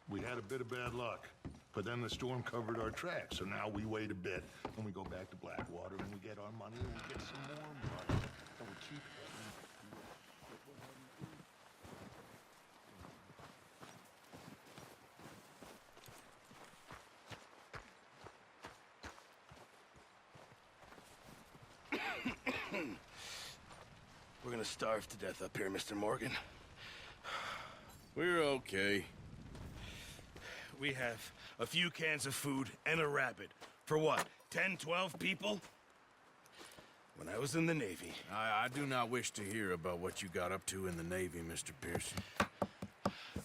We had a bit of bad luck. But then the storm covered our tracks, so now we wait a bit, and we go back to Blackwater, and we get our money, and we get some more money. And we keep... We're gonna starve to death up here, Mr. Morgan. We're okay. We have a few cans of food and a rabbit. For what, 10, 12 people? When I was in the Navy... I do not wish to hear about what you got up to in the Navy, Mr. Pearson.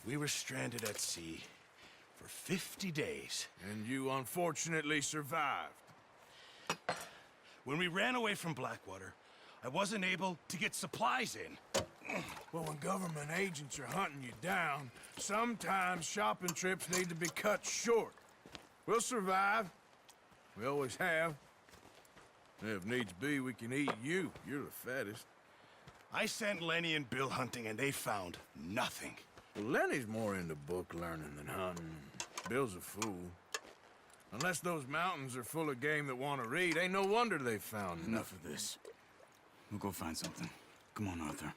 We were stranded at sea for 50 days. And you unfortunately survived. When we ran away from Blackwater, I wasn't able to get supplies in. Well, when government agents are hunting you down, sometimes shopping trips need to be cut short. We'll survive. We always have. If needs be, we can eat you. You're the fattest. I sent Lenny and Bill hunting, and they found nothing. Well, Lenny's more into book learning than hunting. Bill's a fool. Unless those mountains are full of game that want to read, ain't no wonder they found Enough of this. We'll go find something. Come on, Arthur.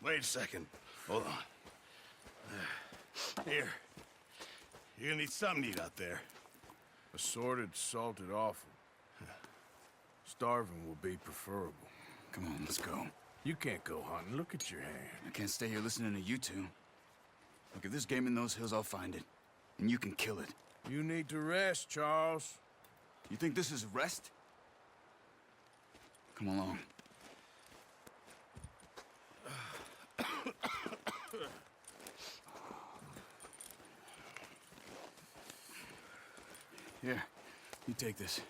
Wait a second. Hold on. Here. You're gonna need something to eat out there. Assorted, salted offal. Starving will be preferable. Come on, let's go. You can't go hunting. Look at your hand. I can't stay here listening to you two. Look, if there's game in those hills, I'll find it. And you can kill it. You need to rest, Charles. You think this is rest? Come along. Here, you take this.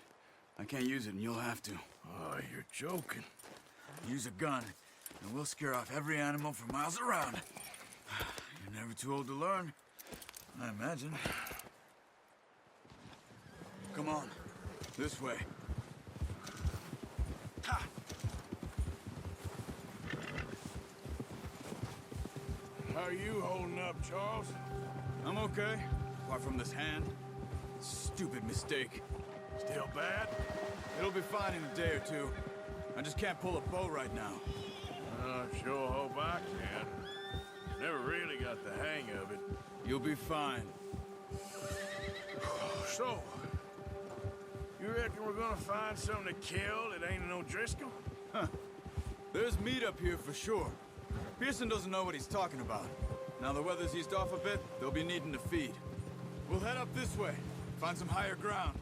I can't use it, and you'll have to. Oh, you're joking. Use a gun, and we'll scare off every animal for miles around. You're never too old to learn, I imagine. Come on, this way. Ha! How are you holding up, Charles? I'm okay, apart from this hand. Stupid mistake. Still bad? It'll be fine in a day or two. I just can't pull a bow right now. I sure hope I can. Never really got the hang of it. You'll be fine. So, you reckon we're gonna find something to kill that ain't no Driscoll? Huh. There's meat up here for sure. Pearson doesn't know what he's talking about. Now the weather's eased off a bit, they'll be needing to feed. We'll head up this way, find some higher ground.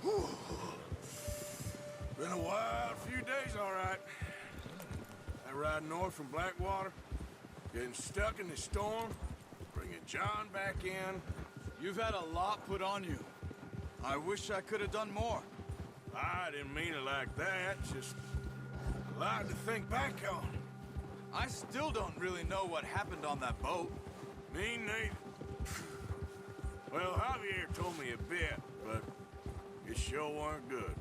Whew. Been a wild few days, all right. That ride north from Blackwater, getting stuck in the storm, bringing John back in. You've had a lot put on you. I wish I could have done more. I didn't mean it like that, just a lot to think back on. I still don't really know what happened on that boat. Me neither. Well, Javier told me a bit, but it sure weren't good.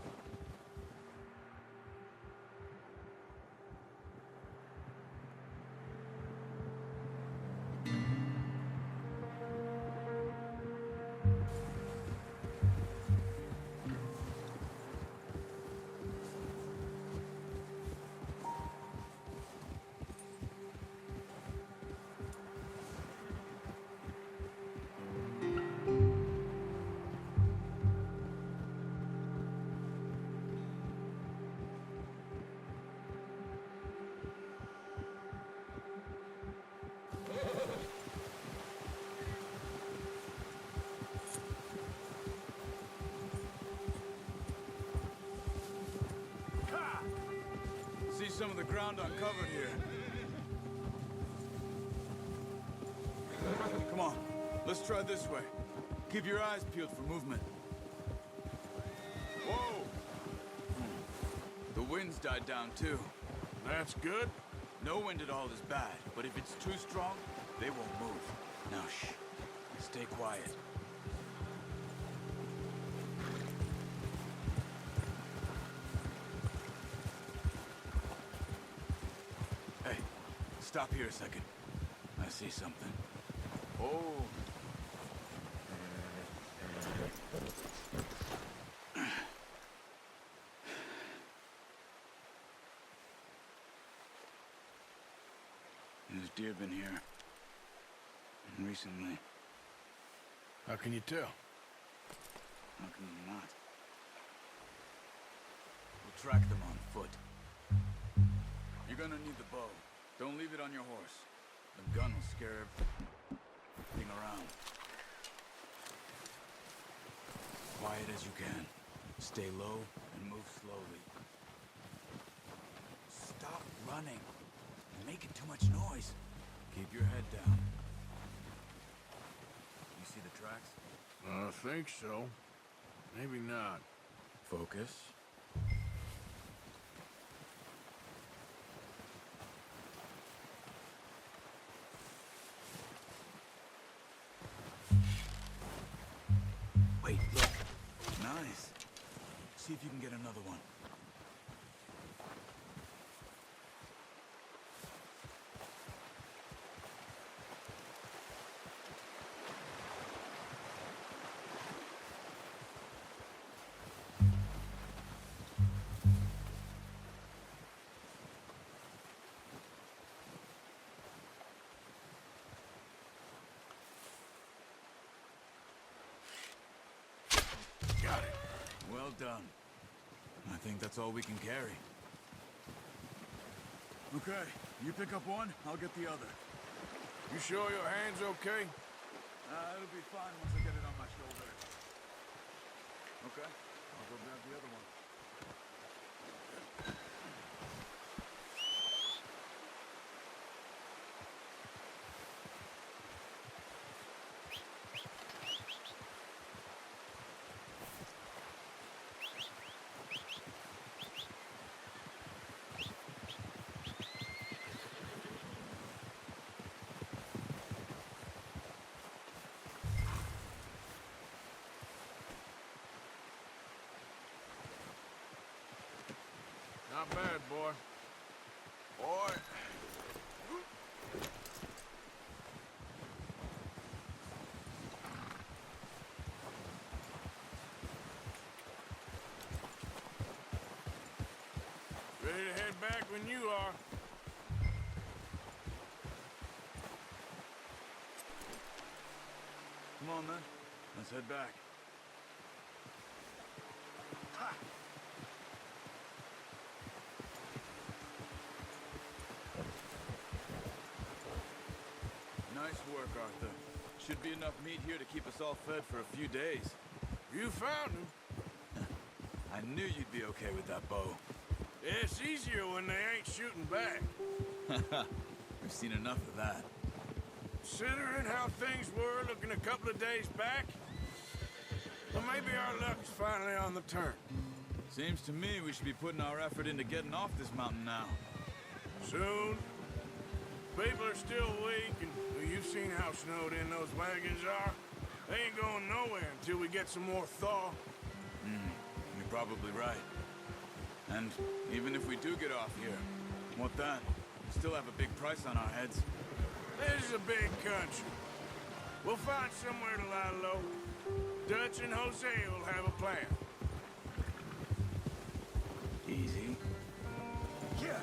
See some of the ground uncovered here. Come on, let's try this way. Keep your eyes peeled for movement. Whoa! The wind's died down too. That's good. No wind at all is bad, but if it's too strong, they won't move. Now shh, stay quiet. Hey, stop here a second. I see something. Oh, There's deer been here. Recently. How can you tell? How can you not? We'll track them on foot. You're gonna need the bow. Don't leave it on your horse. The gun will scare everything around. Quiet as you can. Stay low and move slowly. Stop running. You're making too much noise. Keep your head down. You see the tracks? I think so. Maybe not. Focus. Wait, look. Nice. See if you can get another one. Got it. Well done. I think that's all we can carry. Okay, you pick up one, I'll get the other. You sure your hand's okay? It'll be fine once I get it on my shoulder. Okay, I'll go grab the other one. Not bad, boy. Boy. Ready to head back when you are. Come on, then. Let's head back. Ha! Nice work, Arthur. Should be enough meat here to keep us all fed for a few days. You found him. I knew you'd be okay with that bow. It's easier when they ain't shooting back. We've seen enough of that. Considering how things were looking a couple of days back, well, maybe our luck's finally on the turn. Seems to me we should be putting our effort into getting off this mountain now. Soon. People are still weak, and well, you've seen how snowed in those wagons are. They ain't going nowhere until we get some more thaw. You're probably right. And even if we do get off here, what then? We still have a big price on our heads. This is a big country. We'll find somewhere to lie low. Dutch and Jose will have a plan. Easy. Yeah.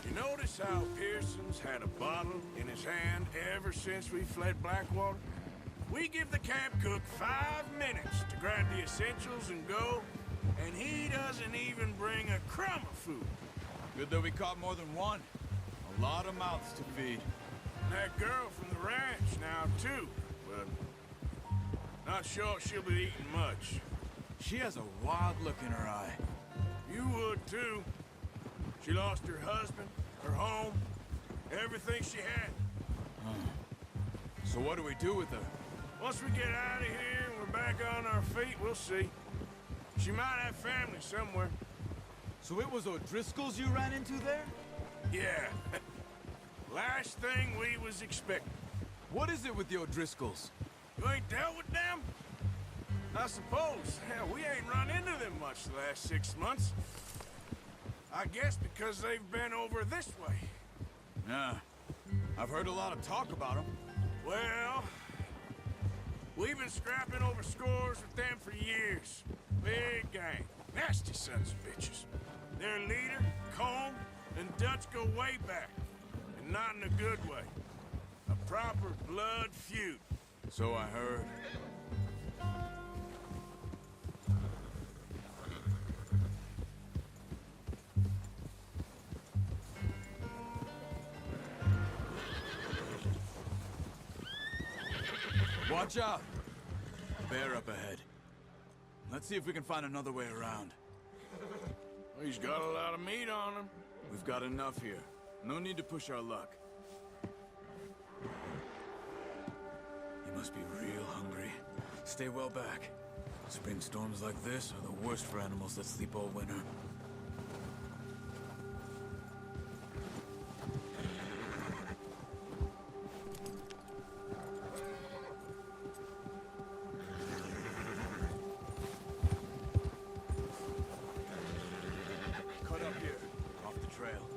You notice how Pearson's had a bottle in his hand ever since we fled Blackwater? We give the camp cook 5 minutes to grab the essentials and go, and he doesn't even bring a crumb of food. Good that we caught more than one. A lot of mouths to feed. That girl from the ranch now, too, but not sure she'll be eating much. She has a wild look in her eye. You would, too. She lost her husband, her home, everything she had. So what do we do with her? Once we get out of here and we're back on our feet, we'll see. She might have family somewhere. So it was O'Driscoll's you ran into there? Yeah. Last thing we was expecting. What is it with the O'Driscolls? You ain't dealt with them? I suppose. Hell, we ain't run into them much the last 6 months. I guess because they've been over this way. Yeah. I've heard a lot of talk about them. Well, We've been scrapping over scores with them for years. Big gang. Nasty sons of bitches. Their leader, Colm, and Dutch go way back. And not in a good way. A proper blood feud. So I heard. Watch out! Bear up ahead. Let's see if we can find another way around. He's got a lot of meat on him. We've got enough here. No need to push our luck. You must be real hungry. Stay well back. Spring storms like this are the worst for animals that sleep all winter. Cut up here, off the trail.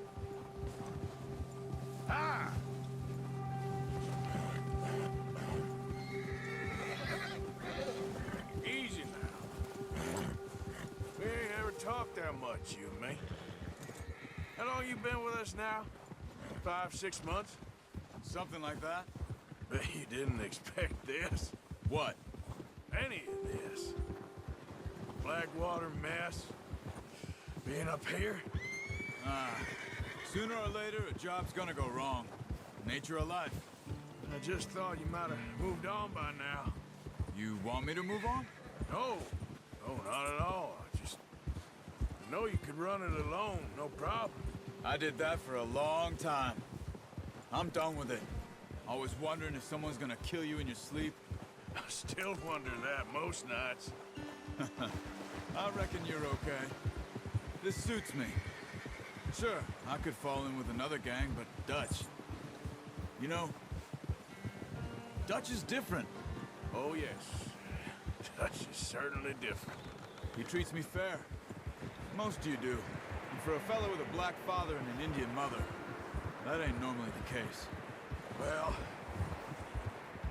Ah! Easy now. We ain't ever talked that much, you and me. How long you been with us now? 5, 6 months? Something like that? Bet you didn't expect this. What? Any of this. Blackwater mess. Being up here. Sooner or later, a job's gonna go wrong. Nature of life. I just thought you might have moved on by now. You want me to move on? No. No, not at all. I know you could run it alone, no problem. I did that for a long time. I'm done with it. Always wondering if someone's gonna kill you in your sleep. I still wonder that most nights. I reckon you're okay. This suits me. Sure, I could fall in with another gang, but Dutch... You know, Dutch is different. Oh, yes. Dutch is certainly different. He treats me fair. Most of you do. And for a fellow with a black father and an Indian mother, that ain't normally the case. Well,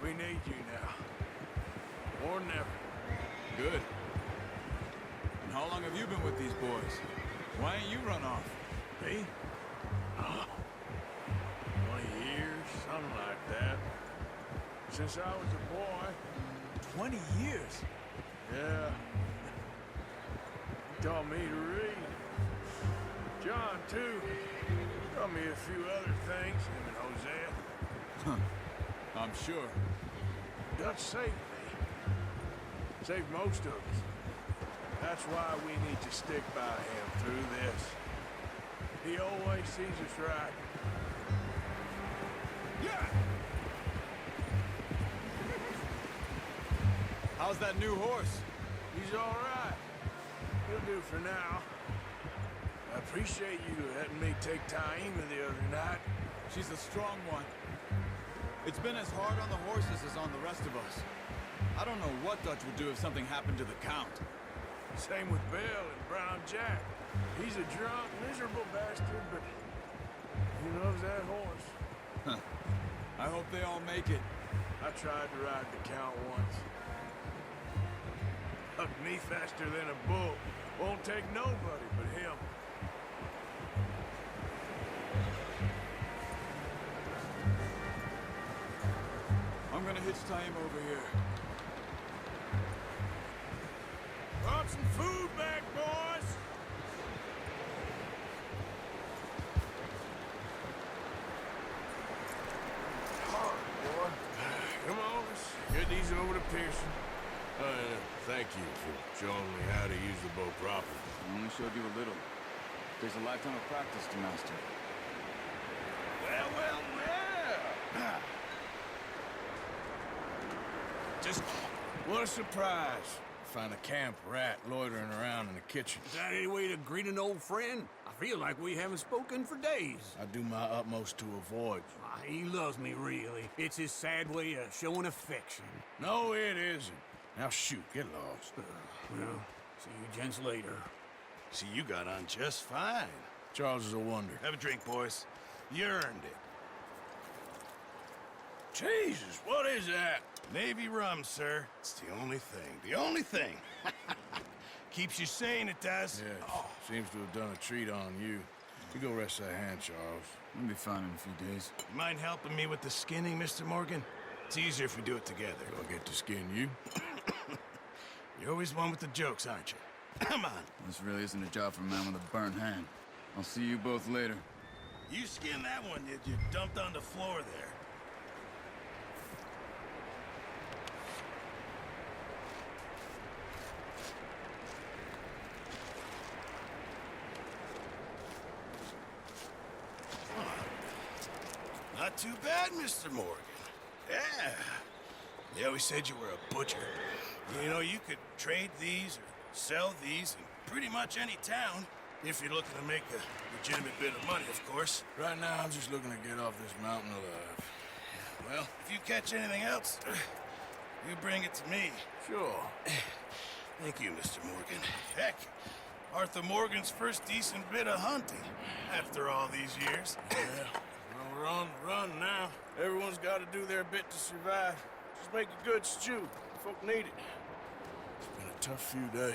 we need you now. More than ever. Good. And how long have you been with these boys? Why ain't you run off? Me? Oh, 20 years, something like that. Since I was a boy. 20 years? Yeah. He taught me to read. John, too. Taught me a few other things, him and Hosea. I'm sure. Dutch saved me. Saved most of us. That's why we need to stick by him through this. He always sees us right. Yeah! How's that new horse? He's all right. He'll do for now. I appreciate you letting me take Taima the other night. She's a strong one. It's been as hard on the horses as on the rest of us. I don't know what Dutch would do if something happened to the Count. Same with Bill and Brown Jack. He's a drunk, miserable bastard, but he loves that horse. I hope they all make it. I tried to ride the Count once. Hugged me faster than a bull. Won't take nobody but him. I'm gonna hitch Taima over here. Brought some food back, boys! Hard, boy. Come on, let's get these over to Pearson. Thank you for showing me how to use the bow properly. I only showed you a little. There's a lifetime of practice to master. Well, well, well! Just what a surprise. Find a camp rat loitering around in the kitchen. Is that any way to greet an old friend? I feel like we haven't spoken for days. I do my utmost to avoid you. He loves me, really. It's his sad way of showing affection. No, it isn't. Now shoot, get lost. Well, see you gents later. See, you got on just fine. Charles is a wonder. Have a drink, boys. You earned it. Jesus, what is that? Navy rum, sir. It's the only thing. The only thing. Keeps you sane, it does. Yeah, seems to have done a treat on you. You go rest that hand, Charles. We'll be fine in a few days. You mind helping me with the skinning, Mr. Morgan? It's easier if we do it together. Do I get to skin you? You're always one with the jokes, aren't you? Come on. This really isn't a job for a man with a burnt hand. I'll see you both later. You skinned that one, did you? Dumped on the floor there. Not too bad, Mr. Morgan. Yeah. They always said you were a butcher. You know, you could trade these or sell these in pretty much any town if you're looking to make a legitimate bit of money, of course. Right now, I'm just looking to get off this mountain alive. Well, if you catch anything else, you bring it to me. Sure. Thank you, Mr. Morgan. Heck, Arthur Morgan's first decent bit of hunting after all these years. Yeah. Well, we're on the run now. Everyone's got to do their bit to survive. Just make a good stew. Folk need it. It's been a tough few days.